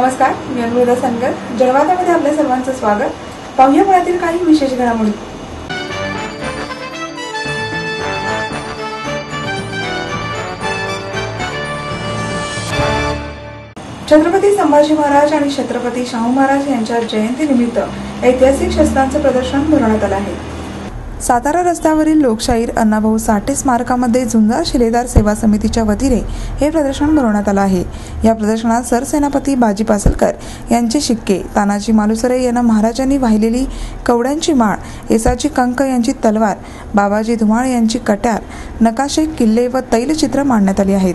नमस्कार, मी अनुराधा सनगर. जनवादामध्ये आपल्या सर्वांचं स्वागत. पाहूया पुण्यातील काही विशेष घडामोडी. छत्रपती संभाजी महाराज आणि छत्रपती शाहू महाराज यांच्या जयंतीनिमित्त ऐतिहासिक शस्त्रांचं प्रदर्शन भरवण्यात आलं आहे. सातारा रस्त्यावरील लोकशाहीर अण्णाभाऊ साठे स्मारकामध्ये झुंजार शिलेदार सेवा समितीच्या वतीने हे प्रदर्शन भरवण्यात आलं आहे. या प्रदर्शनात सरसेनापती बाजी पासलकर यांचे शिक्के, तानाजी मालुसरे यांना महाराजांनी वाहिलेली कवड्यांची माळ, येसाची कंक यांची तलवार, बाबाजी धुमाळ यांची कट्यार, नकाशे, किल्ले व तैलचित्र मांडण्यात आली आहेत.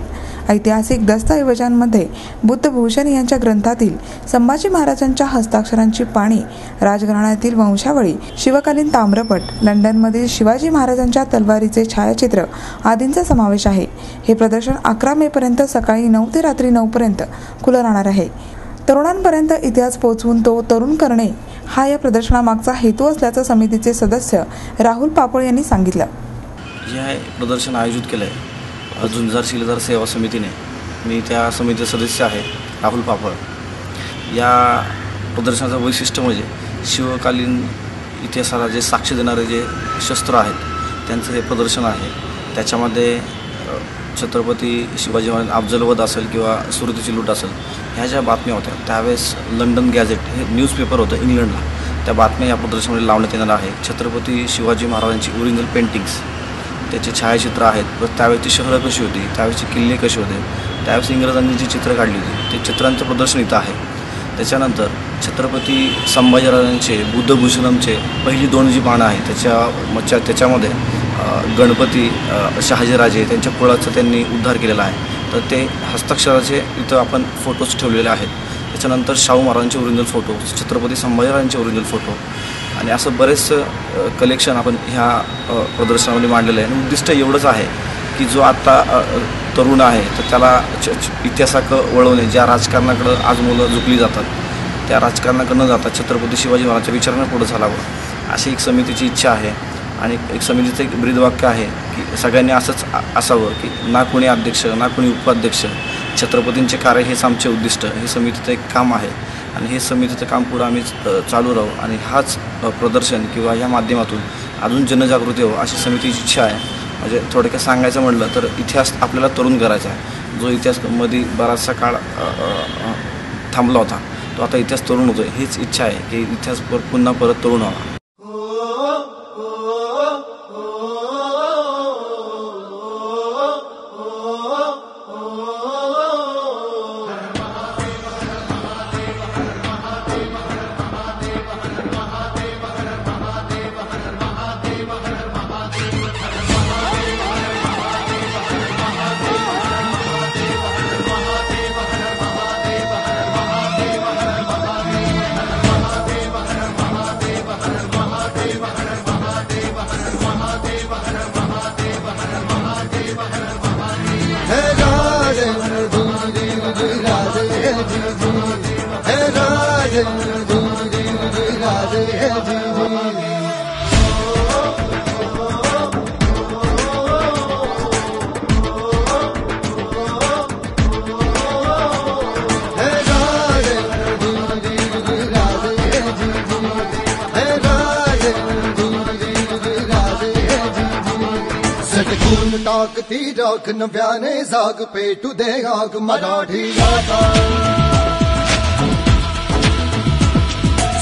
ऐतिहासिक दस्तऐवजांमध्ये बुद्धभूषण यांच्या ग्रंथातील संभाजी महाराजांच्या हस्ताक्षरांची पाणी, राजघराण्यातील वंशावळी, शिवकालीन ताम्रपट, लंडनमधील शिवाजी महाराजांच्या तलवारीचे छायाचित्र आदींचा समावेश आहे. हे प्रदर्शन 11 मे पर्यंत सकाळी 9 ते रात्री 9 पर्यंत खुलं राहणार आहे. तरुणांपर्यंत इतिहास पोहोचवून तो तरुण करणे हा या प्रदर्शनामागचा हेतू असल्याचं समितीचे सदस्य राहुल पापळ यांनी सांगितलं. हे प्रदर्शन आयोजित केलं आहे झुंजार शिलेदार सेवा समितीने. मी त्या समितीचे सदस्य आहे, राहुल पापळ. या प्रदर्शनाचं वैशिष्ट्य म्हणजे शिवकालीन इतिहासाला जे साक्ष देणारे जे शस्त्र आहेत त्यांचं हे प्रदर्शन आहे. त्याच्यामध्ये छत्रपती शिवाजी महाराज अफजलवध असेल किंवा सुरतेची लूट असेल ह्या ज्या बातम्या होत्या त्यावेळेस लंडन गॅझेट हे न्यूजपेपर होतं इंग्लंडला, त्या बातम्या या प्रदर्शनामध्ये लावण्यात येणार आहे. छत्रपती शिवाजी महाराजांची ओरिजिनल पेंटिंग्स, त्याचे छायाचित्र आहेत, त्यावेळेची शहरं कशी होती, त्यावेळेचे किल्ले कसे होते, त्यावेळेस इंग्रजांनी जी चित्र काढली होती ते चित्रांचं प्रदर्शन इथं आहे. त्याच्यानंतर छत्रपती संभाजीराजांचे बुद्धभूषणमचे पहिली 2 जी बाणं आहेत त्याच्यामध्ये गणपती शहाजीराजे त्यांच्या कुळाचा त्यांनी उद्धार केलेला आहे, तर ते हस्ताक्षराचे इथं आपण फोटोज ठेवलेले आहेत. त्याच्यानंतर शाहू महाराजांचे ओरिजिनल फोटो, छत्रपती संभाजीराजांचे ओरिजिनल फोटो आणि असं बरेच कलेक्शन आपण ह्या प्रदर्शनामध्ये मांडलेलं आहे. आणि उद्दिष्ट एवढंच आहे की जो आत्ता तरुण आहे तर त्याला इतिहासाकडं वळवणे, ज्या राजकारणाकडं आज मुलं झुकली जातात त्या राजकारणाकडं न जाता छत्रपती शिवाजी महाराजांच्या विचारानं पुढं चालावं अशी एक समितीची इच्छा आहे. आणि एक समितीचं एक ब्रीदवाक्य आहे की सगळ्यांनी असंच असावं की ना कोणी अध्यक्ष ना कोणी उपाध्यक्ष, छत्रपतींचे कार्य हेच आमचे उद्दिष्ट. हे समितीचं एक काम आहे आणि हे समितीचं काम पुढं आम्ही चालू राहू आणि हाच प्रदर्शन किंवा ह्या माध्यमातून अजून जनजागृती हो अशी समितीची इच्छा आहे. म्हणजे थोडक्यात सांगायचं म्हटलं तर इतिहास आपल्याला तरुण करायचा आहे. जो इतिहासमध्ये बराचसा काळ थांबला होता तो आता इतिहास तरुण होतो. हीच इच्छा आहे की इतिहास पुन्हा परत तरुण व्हावा. टाकती राख नव्याने जाग पेटू दे आग मराठी आता.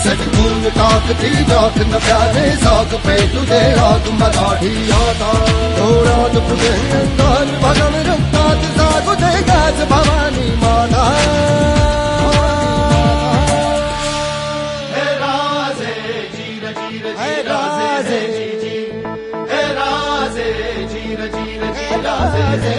सटकून टाकती राख नव्याने जाग पेटू दे आग मराठी आता. डोळ्यात पुढे काल बघन रक्तात जागू दे गाज भवानी माता. हे राजे जीर जीर हे राजे हे राजे जीर जीर हे राजे.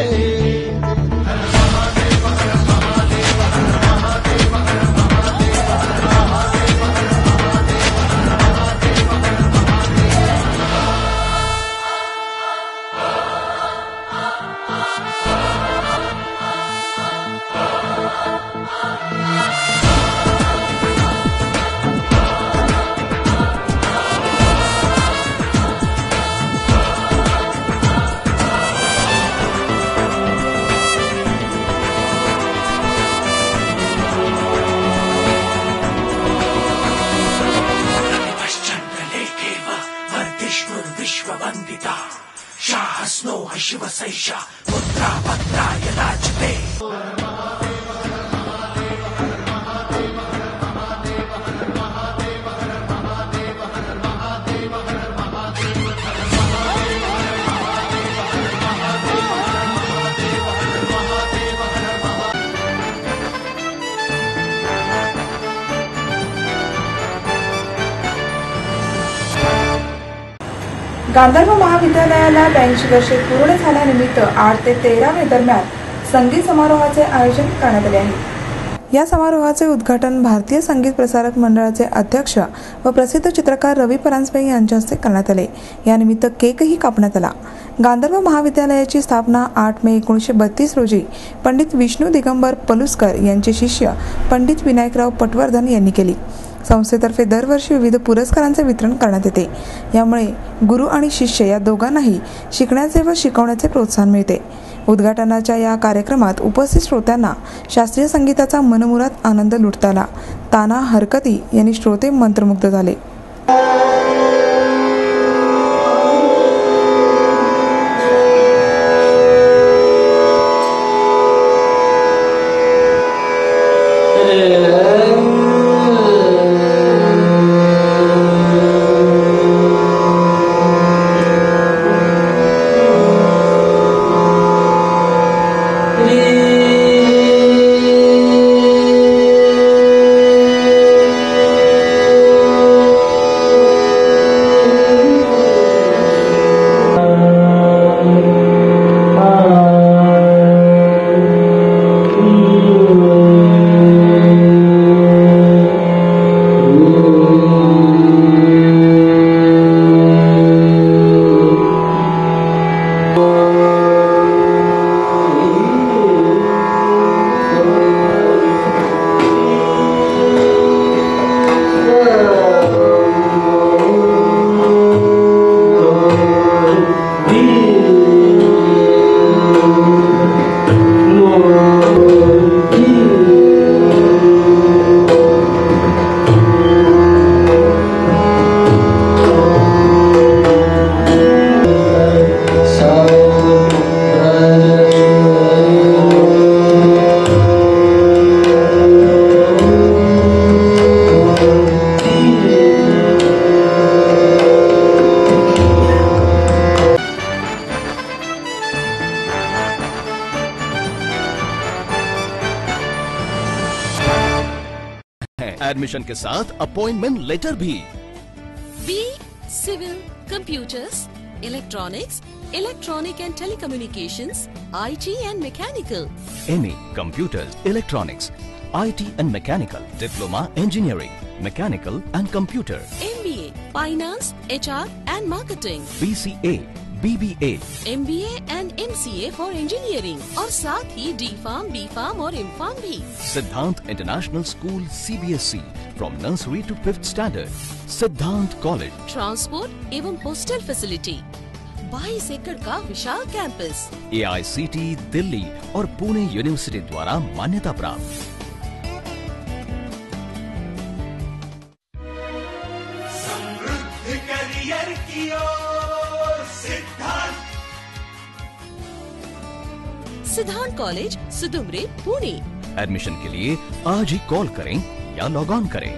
विष्णु शिवसैष पुत्रा भद्राय राजते। गांधर्व महाविद्यालयाला 82 वर्षे पूर्ण झाल्यानिमित्त 8 ते 13 मे दरम्यान संगीत समारोहाचे आयोजन करण्यात आले आहे। या समारोहाचे उद्घाटन भारतीय संगीत प्रसारक मंडळाचे अध्यक्ष व प्रसिद्ध चित्रकार रवी परांजपे यांच्या हस्ते करण्यात आले। यानिमित्त केकही कापण्यात आला। गांधर्व महाविद्यालयाची स्थापना 8 मे 1932 रोजी पंडित विष्णू दिगंबर पलुसकर यांचे शिष्य पंडित विनायकराव पटवर्धन यांनी केली। संस्थेतर्फे दरवर्षी विविध पुरस्कारांचे वितरण करण्यात येते। यामुळे गुरु आणि शिष्य या दोघांनाही शिकण्याचे व शिकवण्याचे प्रोत्साहन मिळते। उद्घाटनाच्या या कार्यक्रमात उपस्थित श्रोत्यांना शास्त्रीय संगीताचा मनमुराद आनंद लुटता आला। ताना हरकती यांनी श्रोते मंत्रमुग्ध झाले। एडमिशन के साथ अपॉइंटमेंट लेटर भी। B civil, computers, electronics, electronic and telecommunications, IT and mechanical. MA Computers, Electronics, IT and Mechanical, Diploma Engineering, Mechanical and Computer, MBA Finance, HR and Marketing, BCA, BBA, MBA and MCA for Engineering और साथ ही D.Pharm, B.Pharm और M.Pharm भी। सिद्धांत international school CBSE from nursery to 5th standard, सिद्धांत college, transport एवं hostel facility, 22 एकड़ का विशाल campus, AICT Delhi और पुणे यूनिवर्सिटी द्वारा मान्यता प्राप्त। समृद्ध करियर की ओर सिद्धांत कॉलेज सुदुमरे पुणे। एडमिशन के लिए आज ही कॉल करें या लॉग ऑन करें।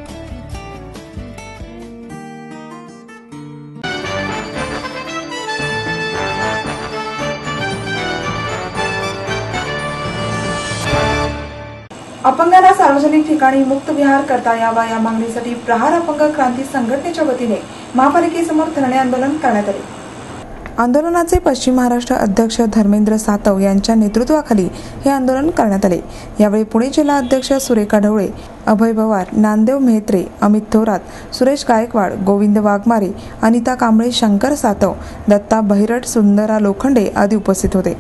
अपंगांना सार्वजनिक ठिकाणी मुक्त विहार करता यावा या मागणीसाठी प्रहार अपंग क्रांती संघटनेच्या वतीने महापालिकेसमोर धरणे आंदोलन करण्यात आले। आंदोलनाचे पश्चिम महाराष्ट्र अध्यक्ष धर्मेंद्र सातव यांच्या नेतृत्वाखाली हे आंदोलन करण्यात आले। यावेळी पुणे जिल्हा अध्यक्ष सुरेखा ढवळे, अभय पवार, नामदेव मेहत्रे, अमित थोरात, सुरेश गायकवाड, गोविंद वाघमारे, अनिता कांबळे, शंकर सातव, दत्ता बहिरट, सुंदरा लोखंडे आदी उपस्थित होते।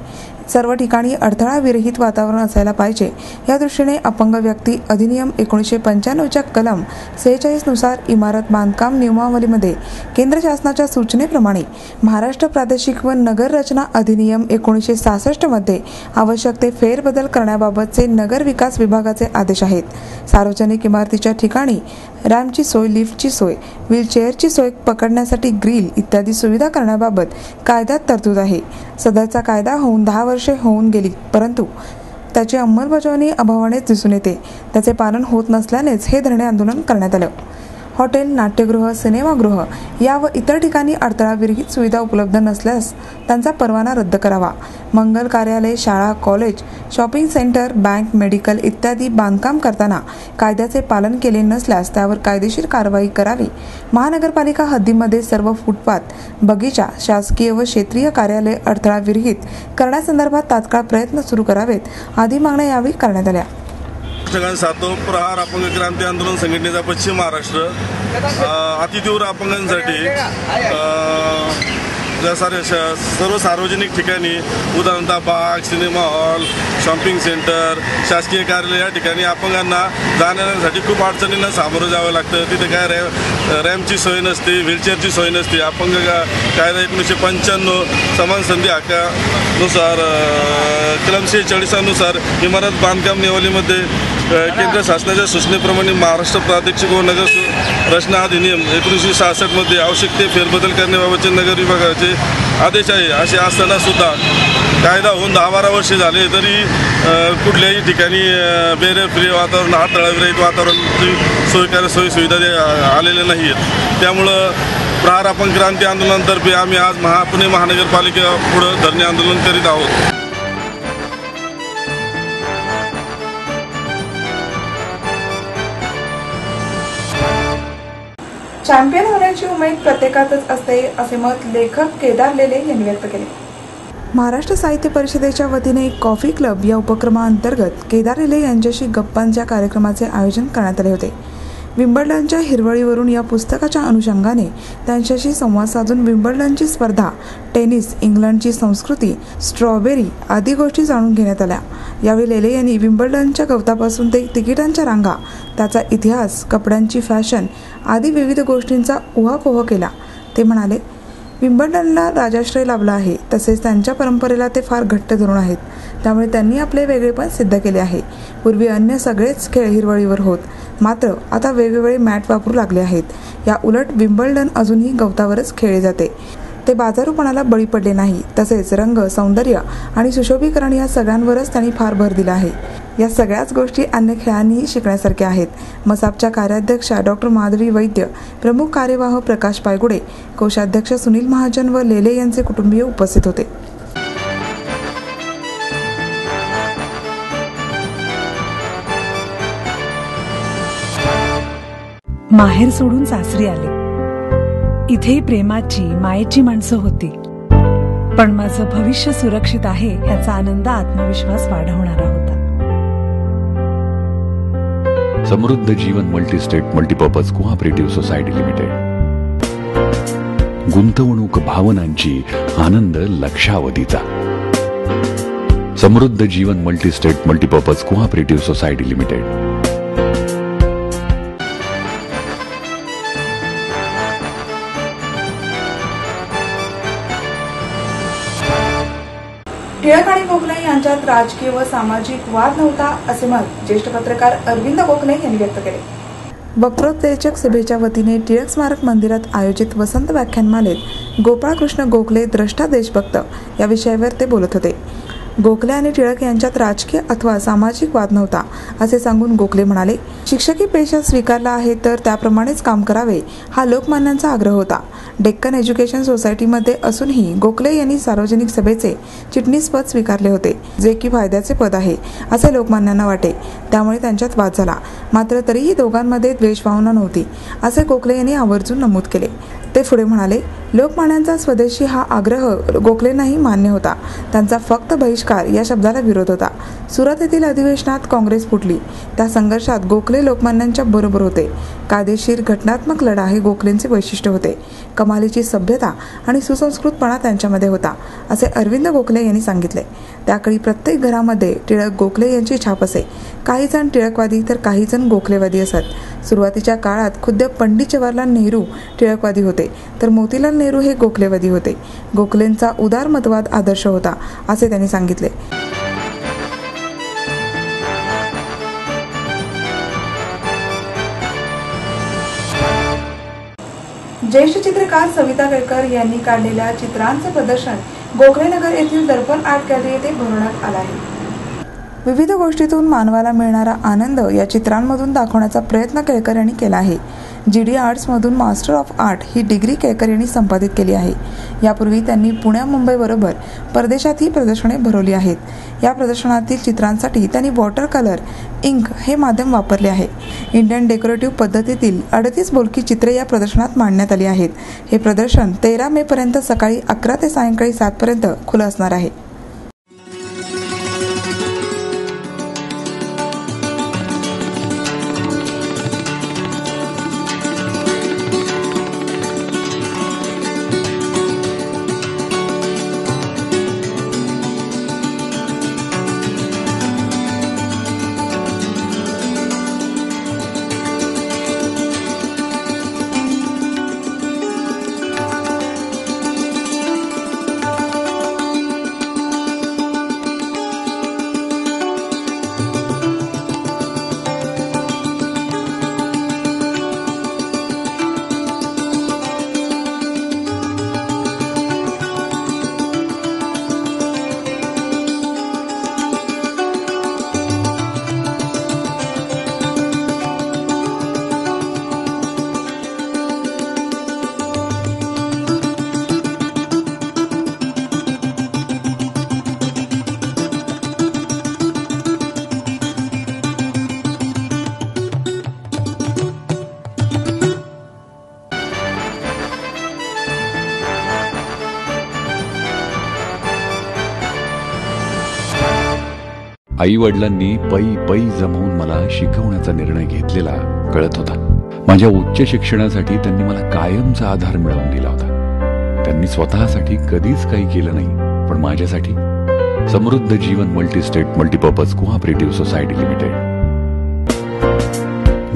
सर्व ठिकाणी अडथळा विरहित वातावरण असायला पाहिजे या दृष्टीने अपंग व्यक्ती अधिनियम 1995च्या कलम 46 नुसार इमारत बांधकाम नियमावलीमध्ये केंद्र शासनाच्या सूचनेप्रमाणे महाराष्ट्र प्रादेशिक व नगर रचना अधिनियम 1966 मध्ये आवश्यक ते फेरबदल करण्याबाबतचे नगर विकास विभागाचे आदेश आहेत। सार्वजनिक सार्वजनिक इमारतीच्या ठिकाणी रॅम्पची सोय, लिफ्टची सोय, व्हीलचेअरची सोय, पकडण्यासाठी ग्रिल इत्यादी सुविधा करण्याबाबत कायद्यात तरतूद आहे. सदरचा कायदा होऊन 10 वर्षे होऊन गेली, परंतु त्याची अंमलबजावणी अभावानेच दिसून येते. त्याचे पालन होत नसल्यानेच हे धरणे आंदोलन करण्यात आलं. हॉटेल, नाट्यगृह, सिनेमागृह या व इतर ठिकाणी अडथळा विरहित सुविधा उपलब्ध नसल्यास त्यांचा परवाना रद्द करावा. मंगल कार्यालय, शाळा, college, shopping centre, bank, medical इत्यादी बांधकाम करताना कायद्याचे पालन केले नसल्यास त्यावर कायदेशीर कारवाई करावी. महानगरपालिका हद्दीमध्ये सर्व फुटपाथ, बगीचा, शासकीय व क्षेत्रीय कार्यालय अडथळा विरहित करण्यासंदर्भात तात्काळ प्रयत्न सुरू करावेत आदी मागण्या यावेळी करण्यात आल्या. सातो प्रहार अपंग क्रांती आंदोलन संघटनेचा पश्चिम महाराष्ट्र अतितीव्र अपंगांसाठी सर्व सार्वजनिक ठिकाणी उदाहरणतः बाग, सिनेमा हॉल, शॉपिंग सेंटर, शासकीय कार्यालय या ठिकाणी अपंगांना जाण्यासाठी खूप अडचणींना सामोरं जावं लागतं. तिथे काय रॅम्पची सोय नसते, व्हीलचेअरची सोय नसते. अपंग कायदा 1995 समान संधी हक्कानुसार कलम 46 इमारत बांधकाम नियमावलीमध्ये केंद्र शासनाच्या सूचनेप्रमाणे महाराष्ट्र प्रादेशिक व नगर रचना अधिनियम 1966 मध्ये आवश्यक ते फेरबदल करण्याबाबतचे नगर विभागाचे आदेश आहे. असे असताना सुद्धा कायदा होऊन 10-12 वर्षे झाले तरी कुठल्याही ठिकाणी बेरफ्री वातावरण, अडथळाविरहित वातावरण सोयी सुविधा आलेल्या नाही आहेत. त्यामुळं प्रहार अपंग क्रांती आंदोलनातर्फे आम्ही आज पुणे महानगरपालिका पुढे धरणे आंदोलन करीत आहोत. चॅम्पियन होण्याची उमेद प्रत्येकातच असते असे मत लेखक केदार लेले यांनी व्यक्त केले. महाराष्ट्र साहित्य परिषदेच्या वतीने कॉफी क्लब या उपक्रमाअंतर्गत केदार लेले यांच्याशी गप्पांच्या कार्यक्रमाचे आयोजन करण्यात आले होते. विम्बल्डनच्या हिरवळीवरून या पुस्तकाच्या अनुषंगाने त्यांच्याशी संवाद साधून विम्बल्डनची स्पर्धा, टेनिस, इंग्लंडची संस्कृती, स्ट्रॉबेरी आदी गोष्टी जाणून घेण्यात आल्या. यावेळी लेले यांनी विम्बल्डनच्या गवतापासून ते तिकिटांच्या रांगा, त्याचा इतिहास, कपड्यांची फॅशन आदी विविध गोष्टींचा उहापोह केला. ते म्हणाले, विम्बल्डनला राजाश्रय लाभला आहे, तसेच त्यांच्या परंपरेला ते फार घट्ट धरून आहेत. त्यामुळे त्यांनी आपले वेगळेपण सिद्ध केले आहे. पूर्वी अन्य सगळेच खेळ हिरवळीवर होत, मात्र आता वेगवेगळे मॅट वापरू लागले आहेत. या उलट विम्बल्डन अजूनही गवतावरच खेळले जाते. ते बाजारूपणाला बळी पडले नाही. तसेच रंग, सौंदर्य आणि सुशोभीकरण या सगळ्यांवरच त्यांनी फार भर दिला आहे. या सगळ्याच गोष्टी अन्य खेळांनीही शिकण्यासारख्या आहेत. मसापच्या कार्याध्यक्षा डॉक्टर माधवी वैद्य, प्रमुख कार्यवाह प्रकाश पायगुडे, कोषाध्यक्ष सुनील महाजन व लेले यांचे कुटुंबीय उपस्थित होते. माहेर सोडून सासरी आले. इथे प्रेमाची, मायेची माणसं होती. पण माझं भविष्य सुरक्षित आहे ह्याचा आनंद, आत्मविश्वास वाढवणारा होता. Samruddha Jeevan multistate multipurpose cooperative society limited. गुंतवणूक भावनांची, आनंद लक्षावधीचा. Samruddha Jeevan multistate multipurpose cooperative society limited. Tilak आणि गोखले यांच्यात राजकीय व सामाजिक वाद नव्हता असे मत ज्येष्ठ पत्रकार अरविंद गोखले यांनी व्यक्त केले. वक्तृत्वोत्तेजक सभेच्या वतीने टिळक स्मारक मंदिरात आयोजित वसंत व्याख्यानमालेत गोपाळकृष्ण गोखले द्रष्टा देशभक्त या विषयावर ते बोलत होते. गोखले आणि टिळक यांच्यात राजकीय अथवा सामाजिक वाद नव्हता असे सांगून गोखले म्हणाले, शिक्षकी पेशा स्वीकारला आहे तर त्याप्रमाणेच काम करावे हा लोकमान्यांचा आग्रह होता. डेक्कन एज्युकेशन सोसायटीमध्ये असूनही गोखले यांनी सार्वजनिक सभेचे चिटणीसपद स्वीकारले होते, जे की फायद्याचे पद आहे असे लोकमान्यांना वाटे. त्यामुळे त्यांच्यात वाद झाला. मात्र तरीही दोघांमध्ये द्वेषभावना नव्हती असे गोखले यांनी आवर्जून नमूद केले. ते पुढे म्हणाले, लोकमान्यांचा स्वदेशी हा आग्रह गोखलेंनाही मान्य होता. त्यांचा फक्त बहिष्कार या शब्दाला विरोध होता. सुरत येथील अधिवेशनात काँग्रेस फुटली. त्या संघर्षात गोखले लोकमान्यांच्या बरोबर होते. कायदेशीर घटनात्मक लढा हे गोखलेंचे वैशिष्ट्य होते. कमालीची सभ्यता आणि सुसंस्कृतपणा त्यांच्यामध्ये होता असे अरविंद गोखले यांनी सांगितले. त्याकाळी प्रत्येक घरामध्ये टिळक गोखले यांची छाप असे. काही जण टिळकवादी तर काही जण गोखलेवादी असत. सुरुवातीच्या काळात खुद्द पंडित जवाहरलाल नेहरू टिळकवादी होते तर मोतीलाल नेहरू हे गोखलेवादी होते. गोखलेंचा उदारमतवाद आदर्श होता असे त्यांनी सांगितले. ज्येष्ठ चित्रकार सविता केळकर यांनी काढलेल्या चित्रांचे प्रदर्शन गोखलेनगर येथील दर्पण आर्ट गॅलरी येथे भरवण्यात आले आहे. विविध गोष्टीतून मानवाला मिळणारा आनंद या चित्रांमधून दाखवण्याचा प्रयत्न केळकर यांनी केला आहे. GD आर्ट्समधून मास्टर ऑफ आर्ट ही डिग्री केळकर यांनी संपादित केली आहे. यापूर्वी त्यांनी पुणे मुंबईबरोबर परदेशातही प्रदर्शने भरवली आहेत. या प्रदर्शनातील चित्रांसाठी त्यांनी वॉटर कलर, इंक हे माध्यम वापरले आहे. इंडियन डेकोरेटिव्ह पद्धतीतील 38 बोलकी चित्रे या प्रदर्शनात मांडण्यात आली आहेत. हे प्रदर्शन 13 मे पर्यंत सकाळी 11 ते सायंकाळी 7 पर्यंत खुलं असणार आहे. आई वडिलांनी पै पै जमवून मला शिकवण्याचा निर्णय घेतलेला कळत होता. माझ्या उच्च शिक्षणासाठी त्यांनी मला कायमचा आधार मिळवून दिला होता. त्यांनी स्वतःसाठी कधीच काही केलं नाही, पण माझ्यासाठी Samruddha Jeevan multistate multipurpose cooperative society limited.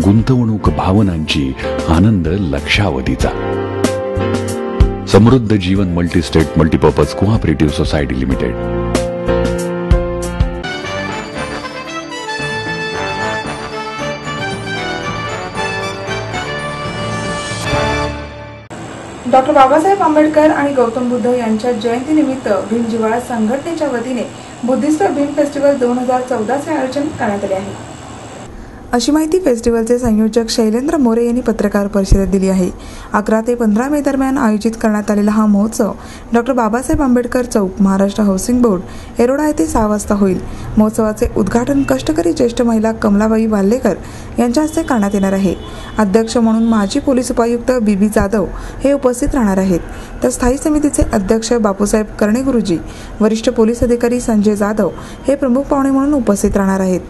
गुंतवणूक भावनांची, आनंद लक्षावधीचा. Samruddha Jeevan multistate multipurpose cooperative society limited. Doctor Babasaheb Ambedkar आणि गौतम बुद्ध यांच्या जयंतीनिमित्त भीम जिव्हाळा संघटनेच्या वतीने बुद्धिस्ट भीम फेस्टिवल 2014चे आयोजन करण्यात आले आहे. अशी माहिती फेस्टिवलचे संयोजक शैलेंद्र मोरे यांनी पत्रकार परिषदेत दिली आहे. 11 ते 15 मे दरम्यान आयोजित करण्यात आलेला हा महोत्सव डॉक्टर बाबासाहेब आंबेडकर चौक, महाराष्ट्र हाऊसिंग बोर्ड, येरोडा येथे 6 वाजता होईल. महोत्सवाचे उद्घाटन कष्टकरी ज्येष्ठ महिला कमलाबाई वाल्लेकर यांच्या हस्ते करण्यात येणार आहे. अध्यक्ष म्हणून माजी पोलीस उपायुक्त बीबी जाधव हे उपस्थित राहणार आहेत. तर स्थायी समितीचे अध्यक्ष बापूसाहेब कर्णे गुरुजी, वरिष्ठ पोलीस अधिकारी संजय जाधव हे प्रमुख पाहुणे म्हणून उपस्थित राहणार आहेत.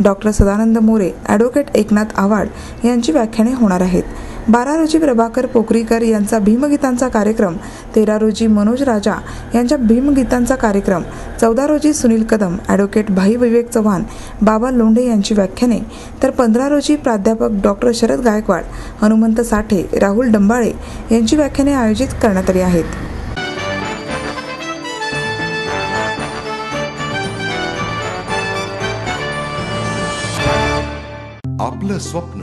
डॉक्टर सदानंद मोरे, ॲडव्होकेट एकनाथ आव्हाड यांची व्याख्याने होणार आहेत. 12 रोजी प्रभाकर पोखरीकर यांचा भीमगीतांचा कार्यक्रम, 13 रोजी मनोज राजा यांच्या भीमगीतांचा कार्यक्रम, 14 रोजी सुनील कदम, ॲडव्होकेट भाई विवेक चव्हाण, बाबा लोंढे यांची व्याख्याने, तर 15 रोजी प्राध्यापक डॉक्टर शरद गायकवाड, हनुमंत साठे, राहुल डंबाळे यांची व्याख्याने आयोजित करण्यात आली आहेत. आपलं स्वप्न,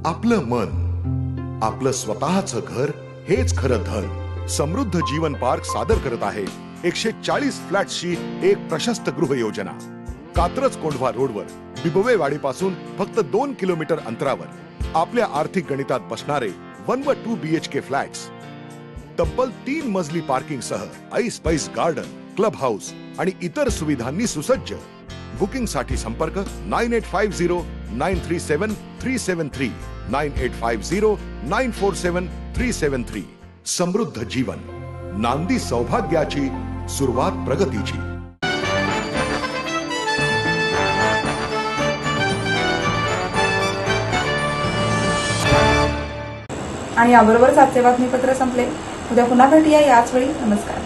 आपलं मन, आपलं स्वतःचं घर हेच खरं धन. समृद्ध जीवन पार्क सादर करत आहे 140 फ्लॅट्सची एक प्रशस्त गृह योजना. कात्रज कोंढवा रोडवर बिबवेवाडी पासून फक्त 2 किलोमीटर अंतरावर आपल्या आर्थिक गणितात बसणारे 1 व 2 BHK फ्लॅट्स. तब्बल 3 मजली पार्किंग सह ऐस गार्डन, क्लब हाऊस आणि इतर सुविधांनी सुसज्ज. बुकिंग साठी संपर्क 9850937373 9850947373. समृद्ध जीवन, नांदी सौभाग्याची, सुरुवात प्रगतीची. आणि याबरोबरच आजचे बातमीपत्र संपले. उद्या पुन्हा भेटूया याच वेळी. नमस्कार.